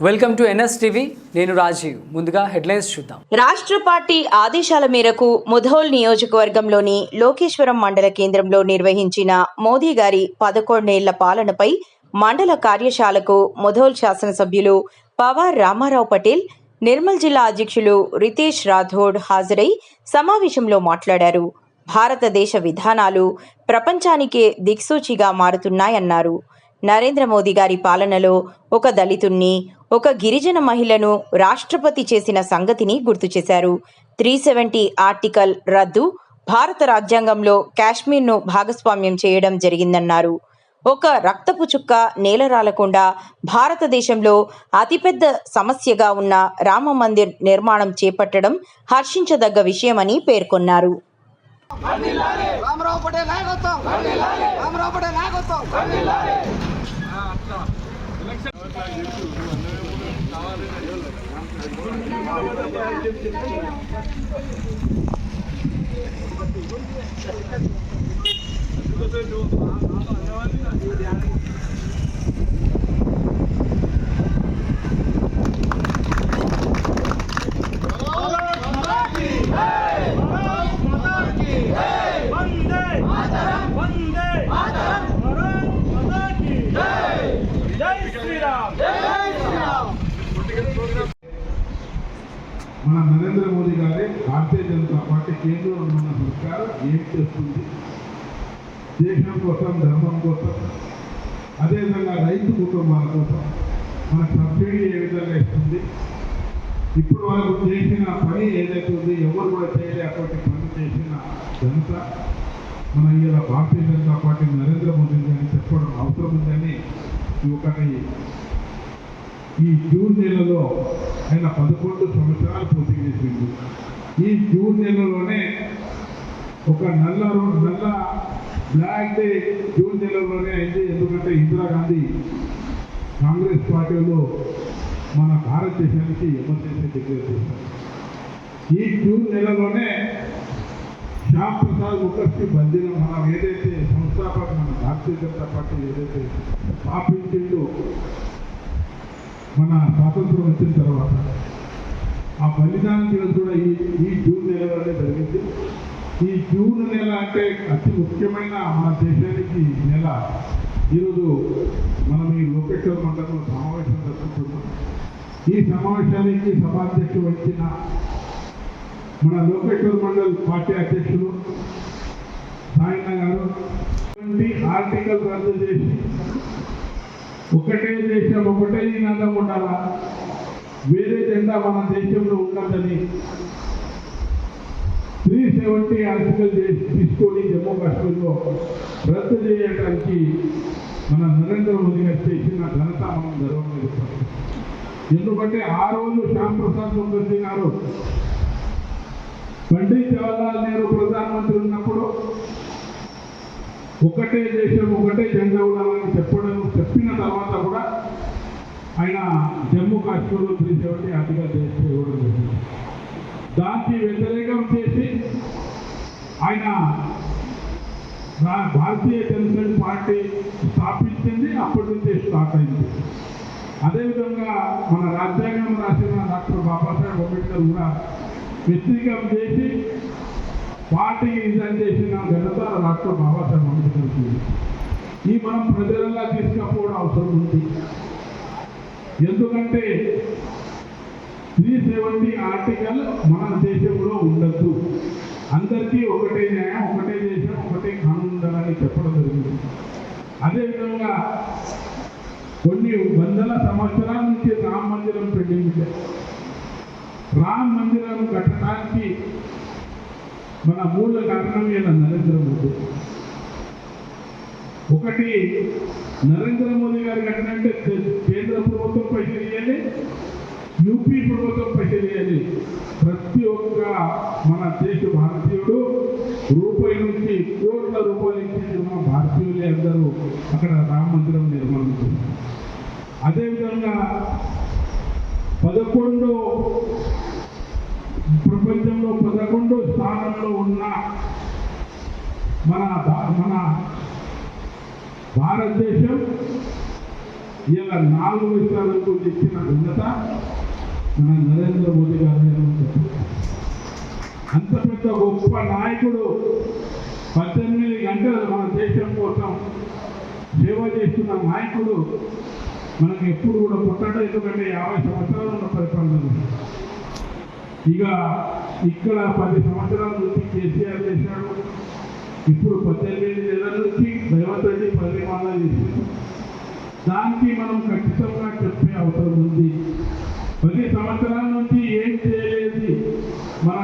Welcome to NSTV. నేను రాజీవ్. ముందుగా headlines చూద్దాం. రాష్ట్ర పార్టీ ఆదేశాల మేరకు ముధోల్ నియోజకవర్గంలోని లోకేశ్వరం మండల కేంద్రంలో నిర్వహించిన మోదీ గారి 11 ఏళ్ల పాలనపై మండల కార్యశాలకు ముధోల్ శాసనసభ్యులు పవార్ రామారావు పటేల్, నిర్మల్ జిల్లా అధ్యక్షులు రితేష్ రాథోడ్ హాజరై సమావేశంలో మాట్లాడారు. భారతదేశ విధానాలు ప్రపంచానికే దిక్సూచిగా మారుతున్నాయన్నారు. నరేంద్ర మోదీ గారి పాలనలో ఒక దళితుణ్ణి, ఒక గిరిజన మహిళను రాష్ట్రపతి చేసిన సంగతిని గుర్తు చేశారు. 370 ఆర్టికల్ రద్దు, భారత రాజ్యాంగంలో కాశ్మీర్ను భాగస్వామ్యం చేయడం జరిగిందన్నారు. ఒక రక్తపు చుక్క నేలరాలకుండా భారతదేశంలో అతిపెద్ద సమస్యగా ఉన్న రామ మందిర్ నిర్మాణం చేపట్టడం హర్షించదగ్గ విషయమని పేర్కొన్నారు. రామారావు పటేల్ నాయకత్వం, రామారావు పటేల్ నాయకత్వం. మన నరేంద్ర మోదీ గారి భారతీయ జనతా పార్టీ కేంద్రంలో ఉన్న సర్కారు ఏం చేస్తుంది, దేశం కోసం, ధర్మం కోసం, అదేవిధంగా రైతు కుటుంబాల కోసం మన సబ్సిడీ ఏ విధంగా ఇస్తుంది, ఇప్పుడు వాళ్ళకు చేసిన పని ఏదైతే ఉంది ఎవరు కూడా చేయలేకపోతే పని చేసిన జనత మన ఇలా భారతీయ జనతా పార్టీ నరేంద్ర మోదీ గారిని చెప్పడం అవసరం ఉందని ఒకటి ఈ జూన్ నెలలో ఆయన 11 సంవత్సరాలు పూర్తి చేసింది. ఈ జూన్ నెలలోనే ఒక నల్ల బ్లాక్ డే జూన్ నెలలోనే అయింది. ఎందుకంటే ఇందిరాగాంధీ కాంగ్రెస్ పార్టీలో మన భారతదేశానికి ఎమర్జెన్సీ డిక్లేర్ చేశారు. ఈ జూన్ నెలలోనే శ్యామ్ ప్రసాద్ ముఖర్జీ బందీలో మనం ఏదైతే సంస్థాపక మన భారతీయ జనతా పార్టీ ఏదైతే స్థాపించిందో మన స్వాతంత్రం వచ్చిన తర్వాత ఆ బలిదానం దినం కూడా ఈ జూన్ నెలలోనే జరిగింది. ఈ జూన్ నెల అంటే అతి ముఖ్యమైన మన దేశానికి నెల. ఈరోజు మనం ఈ లోకేశ్వర మండలంలో సమావేశం జరుపుకుంటున్నాం. ఈ సమావేశానికి సభాధ్యక్షుడు వహించిన మన లోకేశ్వర మండల్ పార్టీ అధ్యక్షులు సాయన్న గారు ఆర్టికల్ రద్దు చేసి ఒకటే దేశం, ఒకటే నినాదం ఉండాలా, వేరే జెండా మన దేశంలో ఉండదని 370 ఆర్టికల్ తీసుకొని జమ్మూ కాశ్మీర్లో రద్దు చేయడానికి మన నరేంద్ర మోదీ గారు చేసిన ఘనత మనం గర్వంగా చెప్తాం. ఎందుకంటే ఆ రోజు శ్యామ్ ప్రసాద్ ముఖర్జీ గారు పండిత్ జవహర్లాల్ నెహ్రూ ప్రధానమంత్రి ఉన్నప్పుడు ఒకటే దేశం, ఒకటే జెండా ఉండాలని చెప్పిన తర్వాత కూడా ఆయన జమ్మూ కాశ్మీర్లో 370 ఆర్టికల్ ఇవ్వడం జరిగింది. దానికి వ్యతిరేకం చేసి ఆయన భారతీయ జనతా పార్టీ స్థాపించింది. అప్పటి నుంచే స్టార్ట్ అయింది. అదేవిధంగా మన రాజ్యాంగం రాసిన డాక్టర్ బాబాసాహెబ్ అంబేద్కర్ కూడా వ్యతిరేకం చేసి పార్టీకి రిజైన్ చేసిన ఘనత డాక్టర్ బాబాసాహెబ్ అంబేద్కర్కి. ఈ మనం ప్రజలలో తీసుకపోవడం అవసరం ఉంది. ఎందుకంటే 370 ఆర్టికల్ మన దేశంలో ఉండద్దు, అందరికీ ఒకటే న్యాయం, ఒకటే దేశం, ఒకటే కానూన్ ఉండాలని చెప్పడం జరిగింది. అదేవిధంగా కొన్ని వందల సంవత్సరాల నుంచి రామ మందిరం పెండింగ్. రామ మందిరం కట్టడానికి మన మూల కారణం ఇలా నరేంద్ర మోదీ. ఒకటి నరేంద్ర మోదీ గారు కట్టినంటే కేంద్ర ప్రభుత్వం పైసలు ఇవ్వాలి, యూపీ ప్రభుత్వం పైసలు ఇవ్వాలి. ప్రతి ఒక్క మన దేశ భారతీయుడు రూపాయి నుంచి కోట్ల రూపాయలు ఇచ్చి మన భారతీయులే అందరూ అక్కడ రామ మందిరం నిర్మాణం చేశారు. అదేవిధంగా 11 ప్రపంచంలో 11 స్థానంలో ఉన్న మన భారతదేశం ఇలా 4 విషయాలకు ఇచ్చిన ఘనత మన నరేంద్ర మోదీ గారి. అంత పెద్ద గొప్ప నాయకుడు 18 గంటలు మన దేశం కోసం సేవ చేస్తున్న నాయకుడు మనకు ఎప్పుడు కూడా పుట్టడం, ఎందుకంటే 50 సంవత్సరాలు ఉన్న పరిపాలన. ఇక ఇక్కడ 10 సంవత్సరాల నుంచి కేసీఆర్ చేశాడు, ఇప్పుడు 18 నెలల నుంచి రేవంత్ రెడ్డి పరిపాలన చేశాడు. దానికి మనం ఖచ్చితంగా చెప్పే అవసరం ఉంది. 10 సంవత్సరాల నుంచి ఏం చేయలేదు మన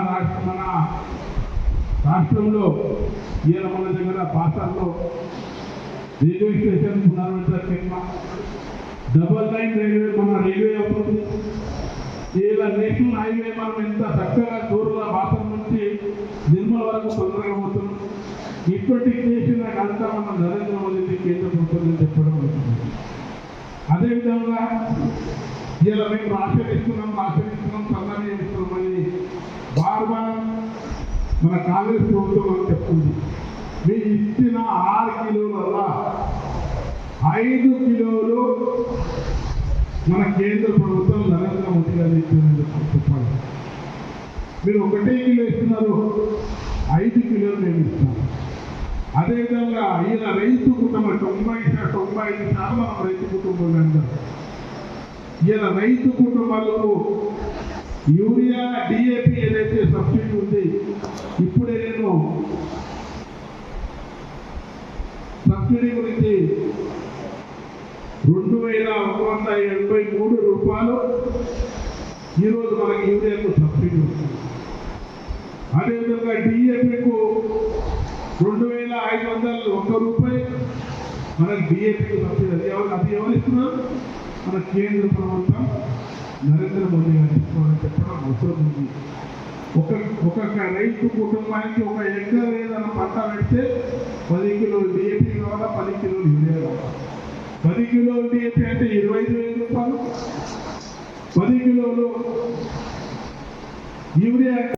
రాష్ట్రంలో. ఈయన మన దగ్గర బాసర్లో రైల్వే స్టేషన్ పునరుద్ధరణ, డబల్ లైన్ రైల్వే, మన రైల్వే అవుతుంది. ఇలా నేషనల్ హైవే మనం ఎంత చక్కగా దూరంలో బాసర్ నుంచి నిర్మల్ వరకు తొందరగా పోతున్నాం. ఇప్పటి చేసిన ఘనత మన నరేంద్ర మోదీ కేంద్ర ప్రభుత్వం చెప్పడం అవుతుంది. అదేవిధంగా ఇలా మేము ఆచరిస్తున్నాం తొందరగా ఇస్తున్నామని బార్బార్ మన కాంగ్రెస్ ప్రభుత్వం చెప్తుంది. మీ ఇచ్చిన 6 కిలోల 5 కిలోలు మన కేంద్ర ప్రభుత్వం నరేంద్ర మోదీ గారు ఇచ్చిందని చెప్పాలి. మీరు 1 కిలో ఇస్తున్నారు, 5 కిలోలు మేము ఇస్తాం. అదేవిధంగా ఈయన రైతు కుటుంబం 95% మనం రైతు కుటుంబం అంటారు. ఈయన రైతు కుటుంబాలకు యూరియా డిఏపి ఏదైతే సబ్సిడీ ఉంది, ఇప్పుడే నేను సబ్సిడీ గురించి 2183 రూపాయలు ఈరోజు మనకి యూరియాకు సబ్సిడీ వస్తుంది. అదేవిధంగా డిఏపికు 2501 రూపాయలు మనకి డిఏపికి సబ్సిడీ. అది ఎవరు ఇస్తున్నారు? మన కేంద్ర ప్రభుత్వం నరేంద్ర మోదీ గారు ఇస్తామని చెప్పడం అవసరం ఉంది. ఒక్కొక్క రైతు కుటుంబానికి 1 ఎకర్ ఏదైనా పంట పెడితే 10 కిలోలు డిఏపి కావాలా, 10 కిలోలు యూరియా కావాలా. 10 కిలోలు డిఏపి అంటే 25,000 రూపాయలు, 10 కిలోలు యూరియా